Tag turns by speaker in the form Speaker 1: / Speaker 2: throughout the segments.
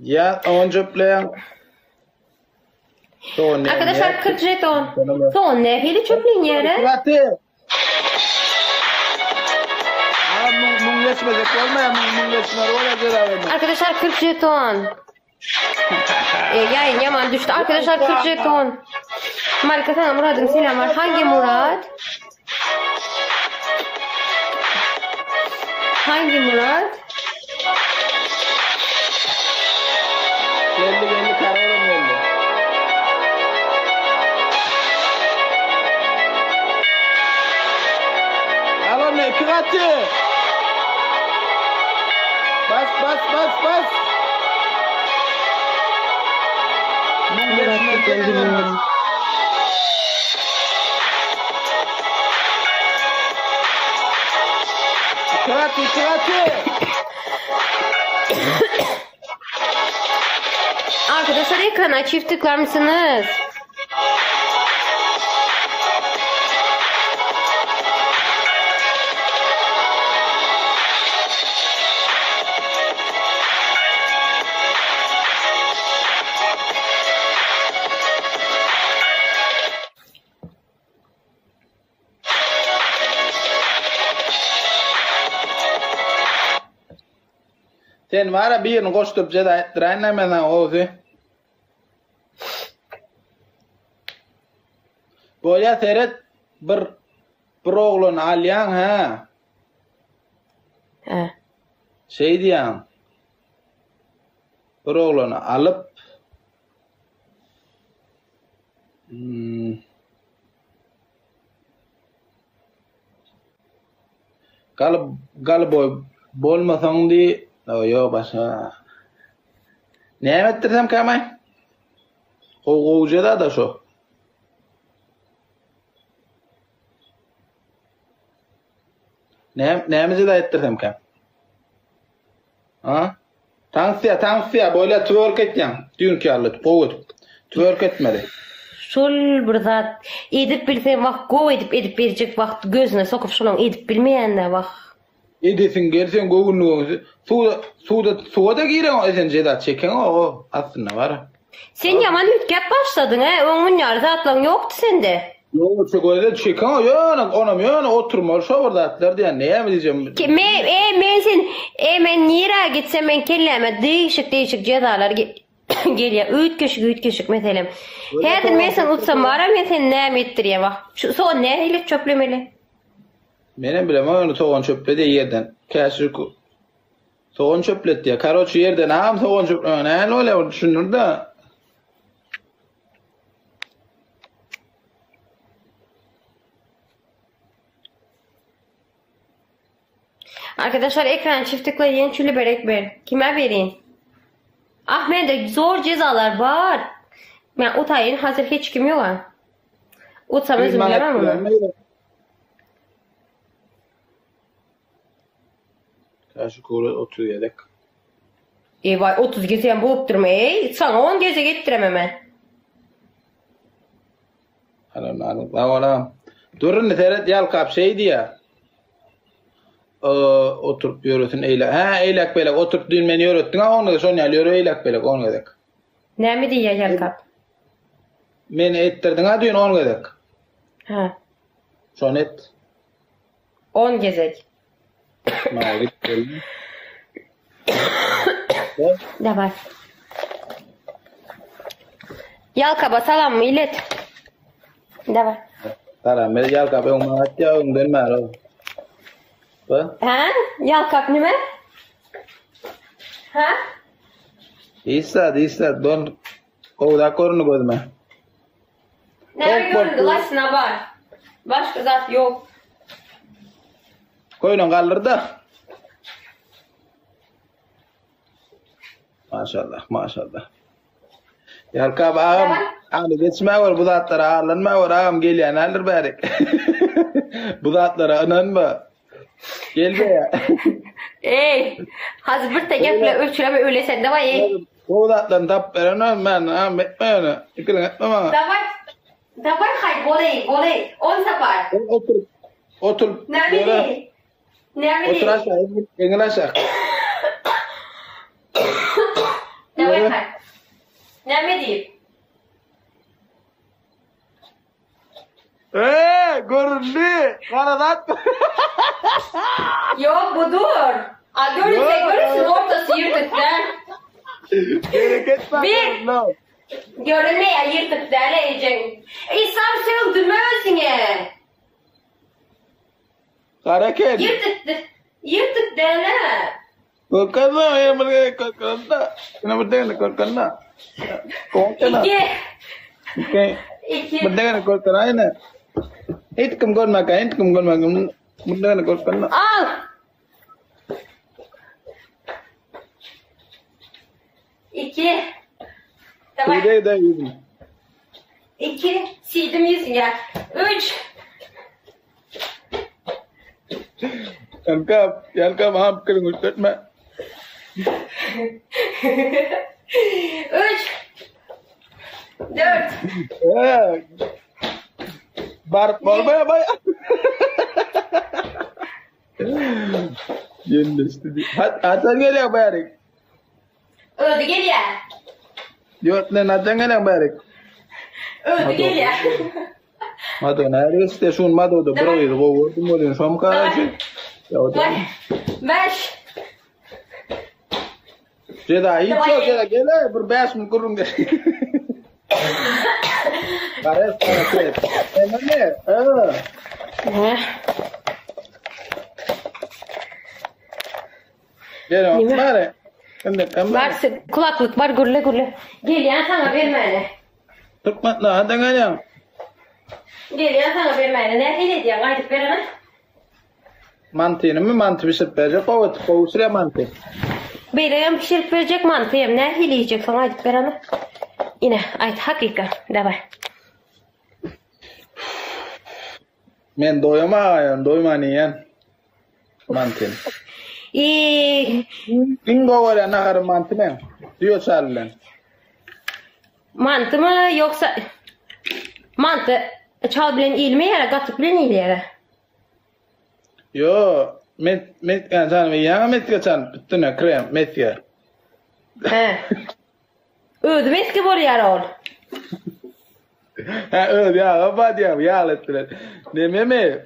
Speaker 1: Ya on çöpleyen.
Speaker 2: Arkadaşlar 40 jeton. Son nefili çöpleyin yere.
Speaker 1: Kıratı. Mum geçmeyecek olmayan mum geçmer.
Speaker 2: Arkadaşlar 40 jeton. Yayın yaman düştü. Arkadaşlar 40 jeton. Marika sana Murat'ın selam var. Hangi Murat? Hangi Murat?
Speaker 1: Geldi kararım geldi. Alo ne kıratı? Bas.
Speaker 2: Murat geldi.
Speaker 1: Kıratı.
Speaker 2: Arkadaşlar ekrana çift tıklar mısınız?
Speaker 1: Sen var ya bir yerini koşturup ceda ettiren hemen oğlu. Böyle seyret bir oğlun alyan ha. Şey diyen. Bir oğlunu alıp Galıp bolmasan diye yo başa. Ne ettirsem kamay? Kovgucuda da şu. Neyimizi de ettirsem kam? Ha? Tansiya böyle twerk etken. Dünkü alıp kovut. Twerk etmedi.
Speaker 2: Şol bir zat edip bilsen vakt go edip verecek vakt gözüne sokup şolun edip bilmeyenler vakt.
Speaker 1: Edesin gelsen goğunu suda giren sen ceda çeken o aslında var.
Speaker 2: Sen yaman mütkep başladın he. Onun yarıda atlan yoktu sende.
Speaker 1: Yok çekoyda çeken o yana oturma şu orada atlar diye neye mi diyeceğim?
Speaker 2: Men nira gitsem men kelleme değişik cezalar geliyor. Üç kişik mesela. Her men sen utsam var men sen ne ettireyim bak. Şu son ne ile çöplemeli.
Speaker 1: Benim bilemem onu soğan çöpledi yerden. Kaşık soğan çöpletti ya. Karoçu yerden ham soğan çöpledi. Ne öyle düşünür da.
Speaker 2: Arkadaşlar ekran çift tıkla yeni çülü börek ver. Kime vereyim? Ahmet'e zor cezalar var. Ben utayın hazır hiç kim yok ha. Utsam özüm bilemem onu.
Speaker 1: Kaşık oturuyor yedek.
Speaker 2: Vay 30 gece bulup durma sana 10 gece getiremem ben.
Speaker 1: Anam. Durun seyret yalkap şeydi ya. Oturup yürüsün eylek. Ha eylek belek oturup düğmeni yürüttün ha onu da son yürü eylek belek onu gedek.
Speaker 2: Ne mi diye yalkap?
Speaker 1: Men ettirdin ha düğün onu gedek.
Speaker 2: Ha.
Speaker 1: Son et.
Speaker 2: 10 gezek.
Speaker 1: Mağlit geldi.
Speaker 2: Давай. Yalkaba salam mı ilet? Давай.
Speaker 1: Salam ben yalkap onu atya onu dönme aro.
Speaker 2: Ha? Yalkap nime? Ha?
Speaker 1: İstad don o da korunu gözme.
Speaker 2: Ne göründü laşına var. Başka zat yok.
Speaker 1: Koyun kalır da. Maşallah. Yalkap ağam ağını geçme var bu zatlara ağlanma var ağam geliyen alır bari. Bu zatlara ananma. Gel be ya.
Speaker 2: Hazır bir tegeple ölçüleme öyle sen de var
Speaker 1: Bu zatların tap veren ben ağam etme onu. İkilin etme bana.
Speaker 2: Давай hay goley 10 sefer.
Speaker 1: Otur.
Speaker 2: Ne bileyim.
Speaker 1: Otur aşağı engin aşağı.
Speaker 2: gelme deyip.
Speaker 1: Göründü. Karadat.
Speaker 2: Yok budur. Görürsün ortası yırtıklar.
Speaker 1: Bereket var.
Speaker 2: Bir. Görünmeye yırtıklar yiyeceksin. İslam söldürme özüne.
Speaker 1: Hareket.
Speaker 2: Yırtık derler.
Speaker 1: Korkanna ya mereka korkanna. Kenapa dengan korkanna? Korkanna.
Speaker 2: İki.
Speaker 1: Dengan korkanna ini. Itu kemgon makan, itu kemgon makan. Dengan korkanna.
Speaker 2: Al. İki. Tamam.
Speaker 1: Sudah ini.
Speaker 2: İki. Sildim yüzüne. Üç.
Speaker 1: Yanka maaf kering ucap mak.
Speaker 2: Üç. Dört.
Speaker 1: Bol bay. Yendes dedi. Atan geliyor bayarik.
Speaker 2: Öldü geliyor.
Speaker 1: Yok ne atan geliyor bayarik.
Speaker 2: Öldü geliyor.
Speaker 1: Mado na station mado do bro ido go work mo din som karacı. Ya o da.
Speaker 2: Beş.
Speaker 1: Ceda hiç gele bir beş mi kurun ge. Pares pares. Ne? Gel o mare.
Speaker 2: Varsın kulaklık var gürle. Geliyor sana vermene.
Speaker 1: Tutma la hadi gel.
Speaker 2: Geliyor sana vermene. Ne diyor? Gayet verene.
Speaker 1: Mantığını mı mantı bir şey verecek? O süre mantı.
Speaker 2: Benim pişirip verecek mantığım. Ne hileyecek sana gayet verene. Yine ait hakika. Davay.
Speaker 1: Men doymayan mantın. Bingo var ya nahar mantı men. Diyor sarılan.
Speaker 2: Mantı mı yoksa mantı çal bilen ilmeyere gatıp bilen ilmeyere.
Speaker 1: Yo, met kan ve ya met kan bütüne krem met ya.
Speaker 2: He. Ödü meski bor yer ol.
Speaker 1: Ha öyle ya, abad ya lettiler. Ne meme.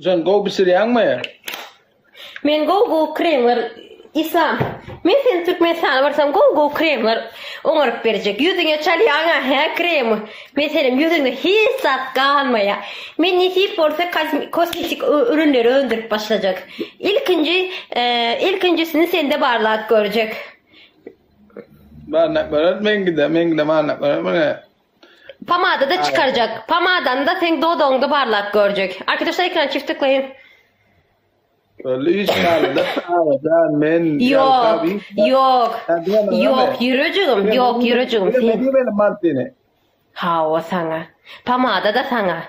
Speaker 1: Sen go bisiriyang mı?
Speaker 2: Men go krem var İslam. Men sen Türkmenistan varsam go krem var. Onarıp verecek. Yüzüne çalıyana he kremi. Mesela yüzüne hiç sat kalmaya. Men nesip olsa kosmetik ürünleri öndürüp başlayacak. İlkincisini sende barlak görecek.
Speaker 1: Barnak men gide barnak barnak.
Speaker 2: Pamada da çıkaracak. Pamadan da sen dodonda barlak görecek. Arkadaşlar ekran çift tıklayın.
Speaker 1: Öyle hiç kaldı. Men
Speaker 2: Yok yürücüğüm. Yok yürücüğüm.
Speaker 1: Sen benim mantığını.
Speaker 2: Ha o sana. Pamada da sana.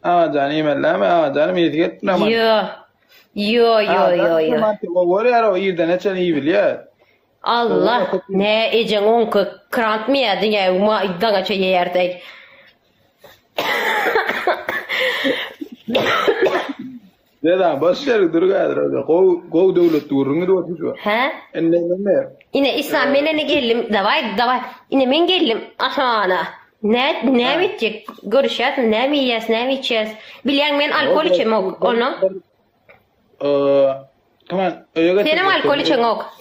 Speaker 1: Ama canım elleme ama canım yetket ne mantı.
Speaker 2: Yo.
Speaker 1: Mantı o var ya o iyiden açan iyi biliyor.
Speaker 2: Allah ne ecen onku krant mı ya dünya uma iddaga çay yerdik.
Speaker 1: Neden başarı durgadır. Go devlet durunu da atıyor.
Speaker 2: He?
Speaker 1: Ne?
Speaker 2: Yine İslam menene geldim. Davay. Yine men geldim. Aşağına. Ne bitecek? Görüşeceğiz. Ne mi yiyeceğiz? Ne mi içeceğiz? Bilen men alkol içemem onu.
Speaker 1: Tamam.
Speaker 2: Senin alkol içen yok.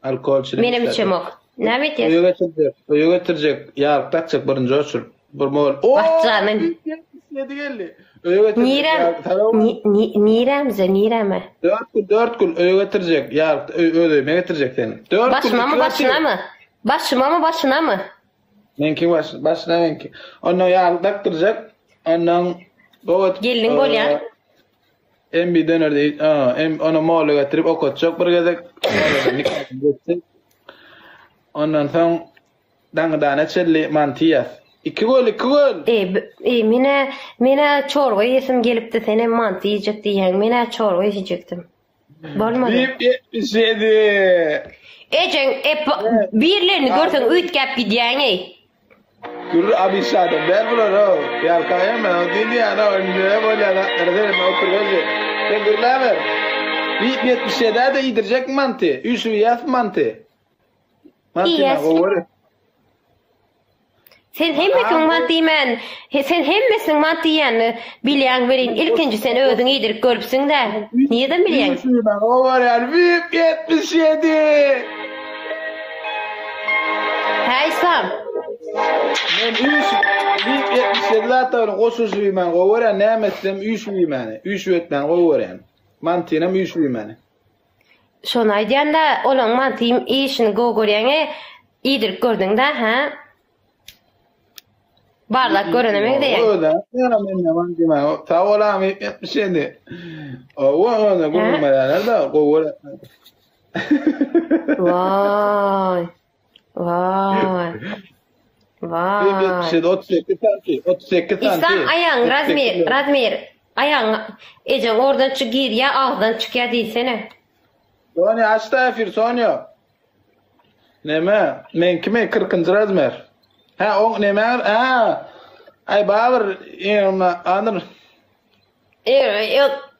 Speaker 1: Alkol içen.
Speaker 2: Benim içem yok. Ne mi yiyeceğiz?
Speaker 1: Öyle götürecek. Ya takacak birinci olsun. Bir mol.
Speaker 2: Bahçanın.
Speaker 1: Yedi geldi.
Speaker 2: Nirem.
Speaker 1: 4 gün öyle getirecek. Ya öyle getirecek seni.
Speaker 2: Başıma mı?
Speaker 1: Menki başına menki. Ondan ya taktıracak. Ondan
Speaker 2: gelin gol ya.
Speaker 1: Hem bir döner değil. Hem onu mola getirip okutacak. Bir gedek. Ondan sonra dangdana çelli mantiyas. 2 gol.
Speaker 2: Mine çorba yesim gelip de sene mantı yiyecek diyen. Mine çorba yiyecektim. Bolmadı.
Speaker 1: 77.
Speaker 2: Ecen birlerini görsen üç gap gidiyen ey.
Speaker 1: Guru abisado. Ben bunu ya kaya mı? Dini ana önce böyle erderim oturuyor. Sen gurlaver. Bir 77 de yedirecek mantı. 3 yaz mantı. Mantı
Speaker 2: İyi,
Speaker 1: mı olur?
Speaker 2: Sen hemmesin mantimen. Sen hemmesin mantiyen bilýän berin. İlkinji sen özüň iýdirip görüpsiň de. Niýeden bilýän?
Speaker 1: 3 ben olur yani. Bir 77.
Speaker 2: Ha İslam.
Speaker 1: Men 77 zaten koşuşuyum ben. Olur ya ne emetsem 3 yani. 3 ötmen olur yani. Mantığına 3 yani.
Speaker 2: Şonu aýdýanda olaň mantiýim işini gogorýaňy iýdirip gördüň de ha? Barlak görenemek diýen.
Speaker 1: Öyle. Yani men mantığıma. Sağ olam 77. O öyle gurulmalar da olur.
Speaker 2: Vay. Vay. Vay.
Speaker 1: 77 38 santi. 38 santi.
Speaker 2: İslam ayağın Razmir. Ayağın ecen oradan çıkır ya ağızdan çık ya değilsene.
Speaker 1: Sonya açta efir Sonya. Neme? Men kime 40. Razmer. Ha o neme? Ha. Ay bağır yema anır.
Speaker 2: Yok.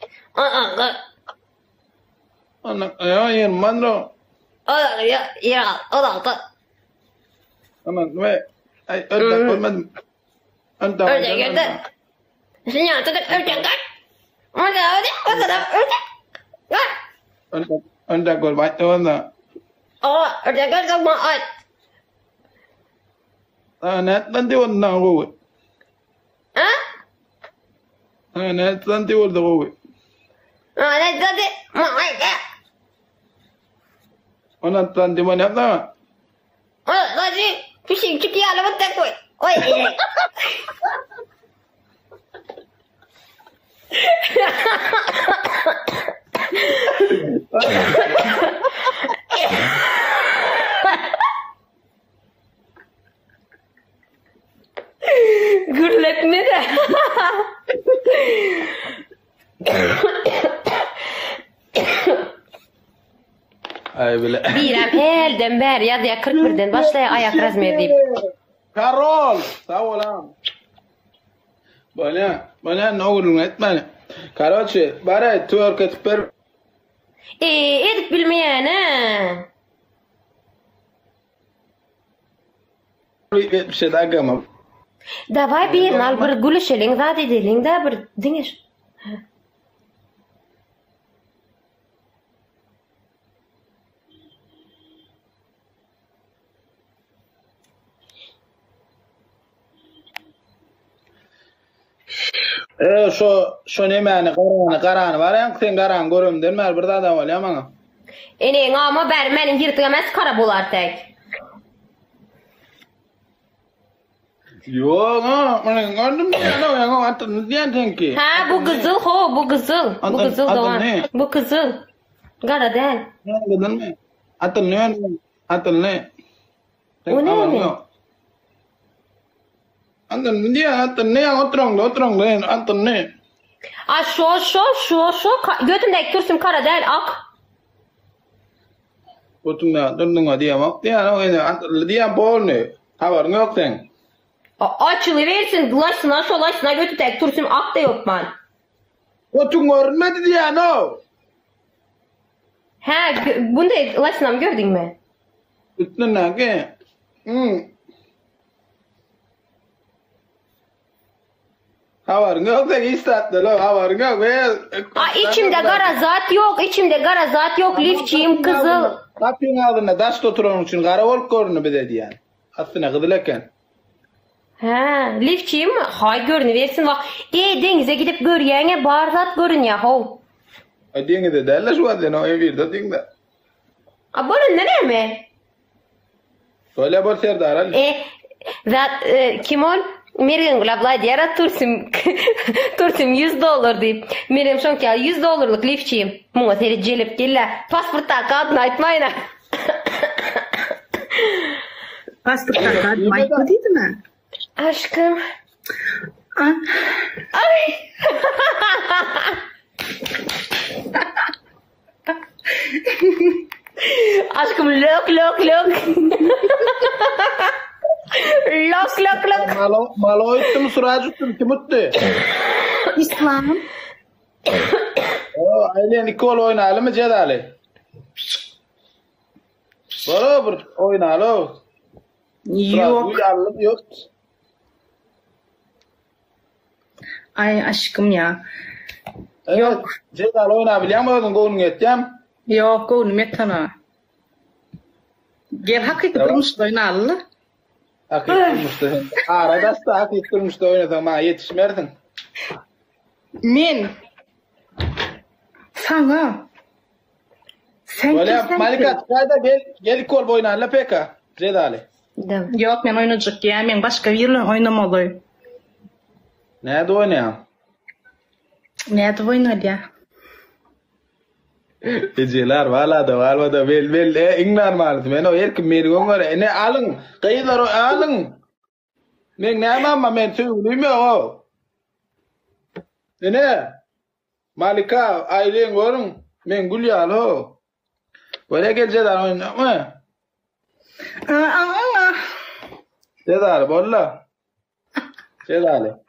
Speaker 1: Ana ya yen mandro.
Speaker 2: Ya o da.
Speaker 1: Aman ve ay ölmedim.
Speaker 2: Öyle geldi. Sen ya tıkıt öleceksin. O kadar ölecek.
Speaker 1: Önden gol baktı onda.
Speaker 2: Öleceksin kalma ay.
Speaker 1: Netten de ondan koy.
Speaker 2: Ha?
Speaker 1: Netten de orada koy.
Speaker 2: Ne dedi?
Speaker 1: Ondan tanıdım onu yapma.
Speaker 2: Hadi fişim çıkıyor alamat da koy. Oy. Gürletme de.
Speaker 1: Ay bile.
Speaker 2: Birem elden beri ya 41'den başlaya ayak Razmer deyip.
Speaker 1: Karol, sağ olam. Bana ne olur etmeni. Karoçi, bari Türk etper.
Speaker 2: Edip bilmeyen ha.
Speaker 1: Bir şey daha gamam.
Speaker 2: Davay bir al bir gülüşeling zat edeling da bir dinir.
Speaker 1: Şu ne mani karanı var ya sen karan görüm denmer bir daha da var ya bana.
Speaker 2: Ene ama ber menin yırtık emas kara bolar tek.
Speaker 1: Yok ha, ben gördüm ya ne ya atın diyen tenki.
Speaker 2: Ha bu kızıl ho bu kızıl. Bu kızıl da var. Bu kızıl. Kara değil.
Speaker 1: Ne dedin mi? Atın ne? Atın ne?
Speaker 2: O ne mi?
Speaker 1: Atın diye atın ne oturun ne atın ne?
Speaker 2: A şu götündeki kürsüm kara değil ak.
Speaker 1: Oturun ne durdun diye bak diye ne diye bol ne? Haber yok sen.
Speaker 2: Açılıversin dolaşsına şolaşsına götündeki kürsüm ak da yok man.
Speaker 1: Oturun görmedi diye no.
Speaker 2: Ha bunda dolaşsınam gördün mü?
Speaker 1: Bütün ne ki? Havarın yok da istatlı lo havarın yok ve
Speaker 2: içimde gara zat yok lifçiyim kızıl.
Speaker 1: Kapıyın ağzına daş oturan için kara olup görünü bir dedi yani. Aslında kızılırken.
Speaker 2: Ha lifçiyim hay görünü versin bak. Denize gidip görüyene bar zat görün ya hov.
Speaker 1: Denge de derler şu adına o evir de denge.
Speaker 2: Bunun ne mi?
Speaker 1: Söyle bol Serdar Ali.
Speaker 2: Zat kim ol? Meryem Gulabla diyara tursim $100 deyip. Meryem şonki al $100'luk lifçiyim. Muğa seni celip gelle. Pasportta kadın aytmayın.
Speaker 3: Pasportta kadın aytma değil mi?
Speaker 2: Aşkım. Ay. Aşkım lok. Lok.
Speaker 1: Malo ettim suracıktım kim utti?
Speaker 3: İslam.
Speaker 1: Aynen 2 gol oynayalım mı Cedali? Beraber oynayalım.
Speaker 3: Yok.
Speaker 1: Uyarlım yok.
Speaker 3: Ay aşkım ya.
Speaker 1: Evet.
Speaker 3: Yok.
Speaker 1: Cedal oynayabiliyor musun? Golün ettim.
Speaker 3: Yok oğlum etana. Gel hakiki durmuşda oynalı.
Speaker 1: Hakikaten durmuştu. Arada da hakikaten durmuştu oynadın ama yetişmerdin.
Speaker 3: Men. Sana. Sen
Speaker 1: Böyle
Speaker 3: kimsen ki?
Speaker 1: Malikat kayda gel kol oynayalım peka. Cedali.
Speaker 2: Dem.
Speaker 3: Yok men oynayacak ya. Men başka yerle oynamalıyım.
Speaker 1: Nerede oynayan?
Speaker 3: Nerede oynadı ya?
Speaker 1: Geceler valla da bel ingnar malı. Men o erkim meni gongore. Ne alın. Kayılar alın. Men ne ama men söyleyeyim o. Ne? Malika ailen gorun. Men gulyal ho. Böyle gel Cedal oynama. Cedal bolla. Cedal.